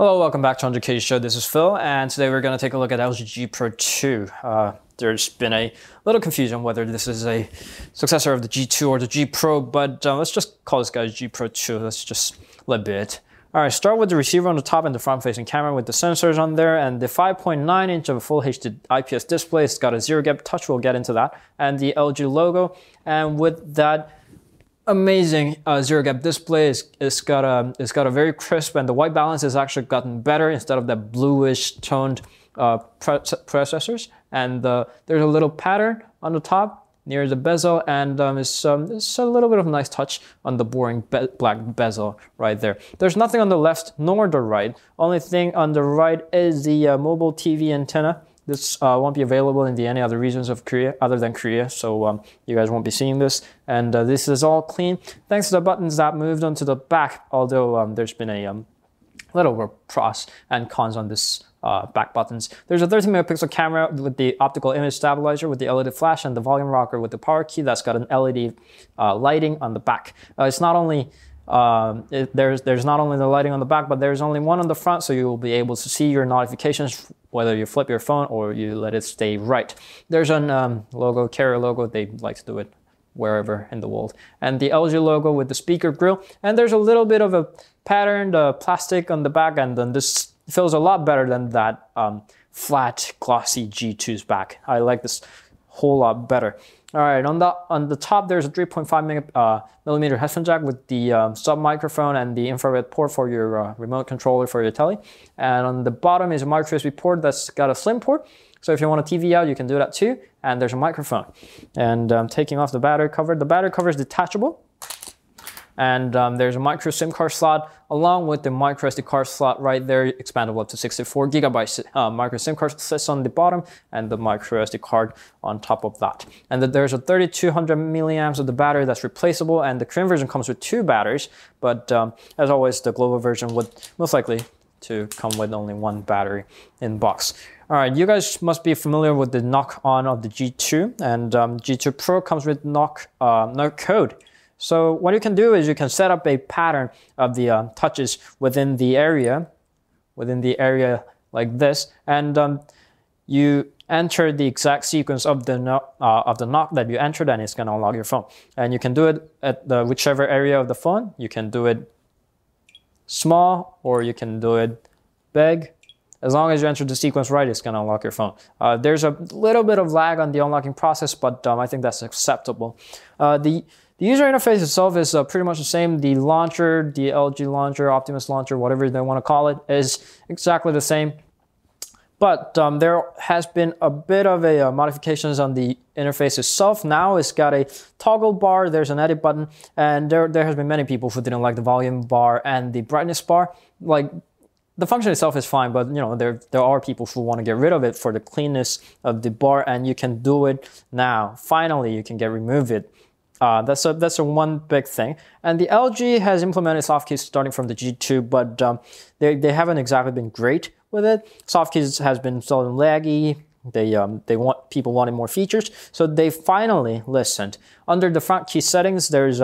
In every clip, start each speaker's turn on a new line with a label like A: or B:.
A: Hello, welcome back to underKG Show. This is Phil, and today we're going to take a look at LG G Pro 2. There's been a little confusion whether this is a successor of the G2 or the G Pro, but let's just call this guy G Pro 2. Let's just let it. All right, start with the receiver on the top and the front-facing camera with the sensors on there, and the 5.9 inch of a full HD IPS display. It's got a zero-gap touch. We'll get into that, and the LG logo, and with that amazing zero-gap display. It's got a very crisp, and the white balance has actually gotten better instead of that bluish toned processors. And there's a little pattern on the top near the bezel, and it's a little bit of a nice touch on the boring black bezel right there. There's nothing on the left nor the right. Only thing on the right is the mobile TV antenna. This won't be available in any other regions of Korea other than Korea, so you guys won't be seeing this. And this is all clean thanks to the buttons that moved onto the back, although there's been a little pros and cons on this back buttons. There's a 13 megapixel camera with the optical image stabilizer with the LED flash, and the volume rocker with the power key that's got an LED lighting on the back. It's not only there's not only the lighting on the back, but there's only one on the front, so you will be able to see your notifications whether you flip your phone or you let it stay right. There's an logo, carrier logo. They like to do it wherever in the world. And the LG logo with the speaker grill. And there's a little bit of a patterned plastic on the back, and then this feels a lot better than that flat, glossy G2's back. I like this whole lot better. All right, on the top, there's a 3.5 millimeter headphone jack with the sub microphone and the infrared port for your remote controller for your telly. And on the bottom is a micro USB port that's got a slim port. So if you want a TV out, you can do that too. And there's a microphone. And taking off the battery cover. The battery cover is detachable. And there's a micro SIM card slot along with the micro SD card slot right there, expandable up to 64 gigabytes. Micro SIM card sits on the bottom and the micro SD card on top of that. And there's a 3200 milliamps of the battery that's replaceable, and the Korean version comes with two batteries, but as always, the global version would most likely to come with only one battery in box. All right, you guys must be familiar with the knock-on of the G2, and G2 Pro comes with knock code. So what you can do is you can set up a pattern of the touches within the area like this, and you enter the exact sequence of the knock that you entered, and it's going to unlock your phone. And you can do it at whichever area of the phone. You can do it small or you can do it big. As long as you enter the sequence right, it's going to unlock your phone. There's a little bit of lag on the unlocking process, but I think that's acceptable. The user interface itself is pretty much the same. The launcher, the LG launcher, Optimus launcher, whatever they want to call it, is exactly the same. But there has been a bit of a modifications on the interface itself. Now it's got a toggle bar, there's an edit button, and there has been many people who didn't like the volume bar and the brightness bar. Like, the function itself is fine, but you know, there are people who want to get rid of it for the cleanness of the bar, and you can do it now. Finally, you can remove it. That's a one big thing. And the LG has implemented soft keys starting from the G2, but they haven't exactly been great with it. Soft keys has been so laggy. People wanted more features, so they finally listened. Under the front key settings, there's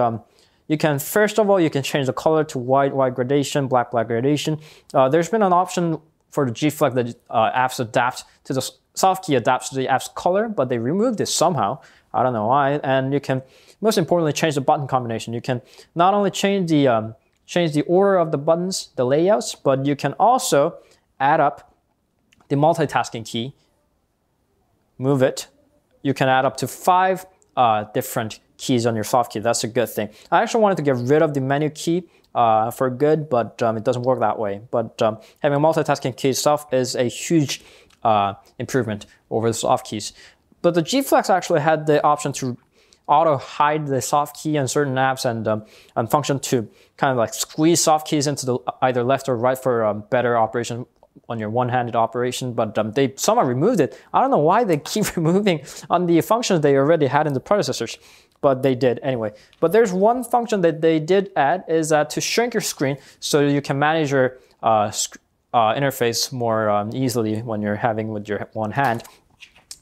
A: you can first of all you can change the color to white gradation, black gradation. There's been an option for the G Flex that apps adapt to the soft key adapts to the app's color, but they removed it somehow. I don't know why. And you can, most importantly, change the button combination. You can not only change the order of the buttons, the layouts, but you can also add up the multitasking key, move it. You can add up to 5 different keys on your soft key. That's a good thing. I actually wanted to get rid of the menu key for good, but it doesn't work that way. But having multitasking key itself is a huge improvement over the soft keys. But the G Flex actually had the option to auto-hide the soft key on certain apps, and function to kind of like squeeze soft keys into the either left or right for better operation on your one-handed operation, but they somehow removed it. I don't know why they keep removing on the functions they already had in the predecessors, but they did anyway. But there's one function that they did add, is to shrink your screen so you can manage your interface more easily when you're having with your one hand,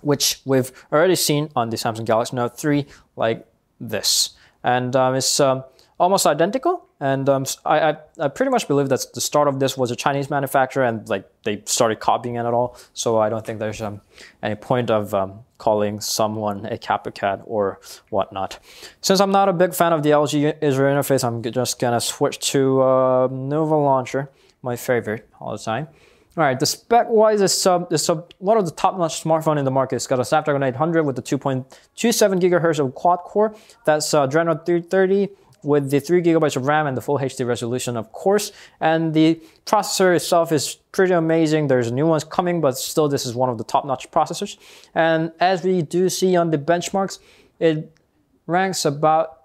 A: which we've already seen on the Samsung Galaxy Note 3 like this. And it's almost identical And I pretty much believe that the start of this was a Chinese manufacturer, and like they started copying it at all. So I don't think there's any point of calling someone a copycat or whatnot. Since I'm not a big fan of the LG Israel interface, I'm just gonna switch to Nova Launcher, my favorite all the time. All right, the spec-wise, it's one of the top-notch smartphone in the market. It's got a Snapdragon 800 with the 2.27 gigahertz of quad core. That's Adreno 330 with the 3 gigabytes of RAM and the full HD resolution, of course. And the processor itself is pretty amazing. There's new ones coming, but still, this is one of the top-notch processors. And as we do see on the benchmarks, it ranks about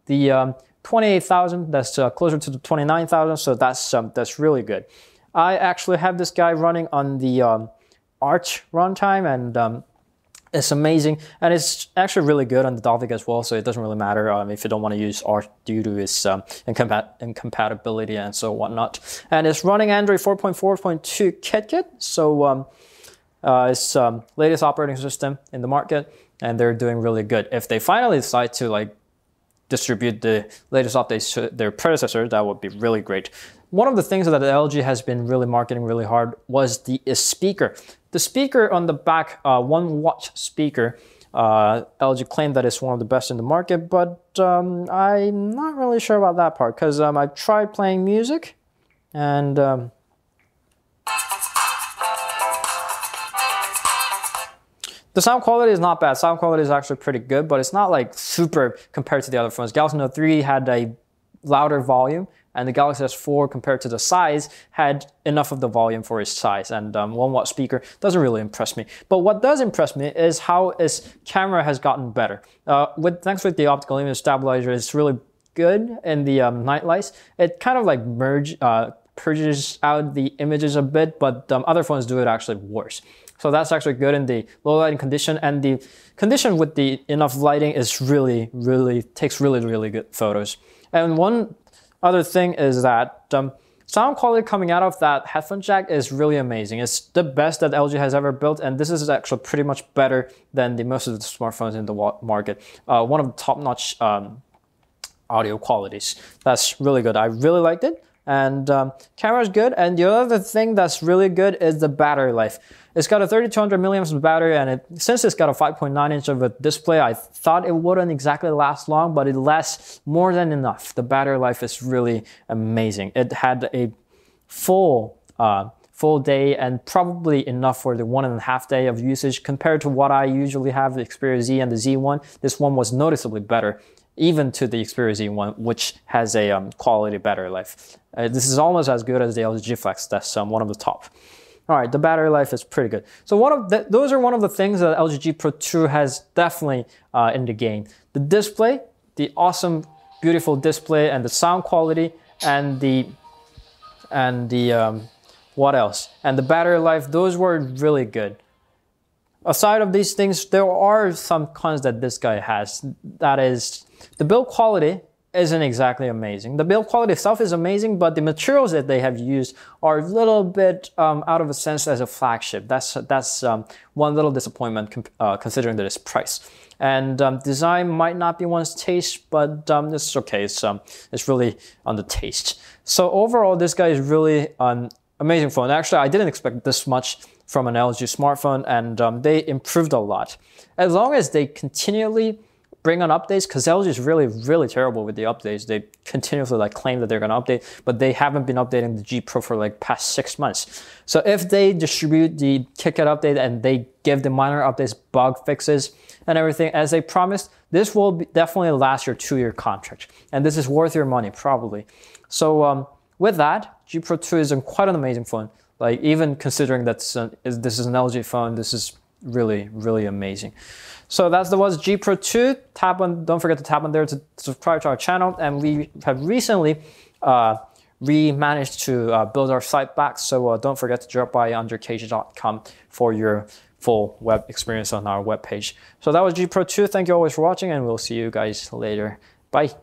A: the 28,000. That's closer to the 29,000. So that's really good. I actually have this guy running on the Arch runtime, and it's amazing. And it's actually really good on the Dalvik as well, so it doesn't really matter if you don't want to use Arch due to its incompatibility and so whatnot. And it's running Android 4.4.2 KitKat, so it's latest operating system in the market, and they're doing really good. If they finally decide to like distribute the latest updates to their predecessor, that would be really great. One of the things that LG has been really marketing really hard was the speaker. The speaker on the back, 1 watt speaker, LG claimed that it's one of the best in the market, but I'm not really sure about that part, because I tried playing music, and the sound quality is not bad. Sound quality is actually pretty good, but it's not like super compared to the other phones. Galaxy Note 3 had a louder volume, and the Galaxy S4, compared to the size, had enough of the volume for its size, and 1 watt speaker doesn't really impress me. But what does impress me is how its camera has gotten better. Thanks with the optical image stabilizer, it's really good in the night lights. It kind of like purges out the images a bit, but other phones do it actually worse. So that's actually good in the low lighting condition, and the condition with the enough lighting is takes really good photos. And one other thing is that sound quality coming out of that headphone jack is really amazing. It's the best that LG has ever built, and this is actually pretty much better than most of the smartphones in the market. One of the top-notch audio qualities. That's really good. I really liked it, and camera's good. And the other thing that's really good is the battery life. It's got a 3200 milliamps of battery, and since it's got a 5.9 inch of a display, I thought it wouldn't exactly last long, but it lasts more than enough. The battery life is really amazing. It had a full day, and probably enough for the 1.5 day of usage compared to what I usually have, the Xperia Z and the Z1. This one was noticeably better, even to the Xperia Z1, which has a quality battery life. This is almost as good as the LG G Flex. That's one of the top. All right, the battery life is pretty good. So those are one of the things that LG G Pro 2 has definitely in the game. The display, the awesome, beautiful display, and the sound quality, and the what else? And the battery life. Those were really good. Aside of these things, there are some cons that this guy has. That is, the build quality isn't exactly amazing. The build quality itself is amazing, but the materials that they have used are a little bit out of a sense as a flagship. That's one little disappointment considering that it's price. And design might not be one's taste, but it's okay. It's really on the taste. So overall, this guy is really an amazing phone. Actually, I didn't expect this much from an LG smartphone, and they improved a lot. As long as they continually bring on updates, because LG is really terrible with the updates. They continuously claim that they're going to update, but they haven't been updating the G Pro for past 6 months. So if they distribute the KitKat update and they give the minor updates, bug fixes, and everything as they promised, this will definitely last your 2-year contract, and this is worth your money probably. So with that, G Pro 2 is quite an amazing phone. Even considering that this is an LG phone, this is really amazing. So that was G Pro 2. Don't forget to tap on there to subscribe to our channel. And we have recently managed to build our site back. So don't forget to drop by underKG.com for your full web experience on our webpage. So that was G Pro 2. Thank you always for watching, and we'll see you guys later. Bye.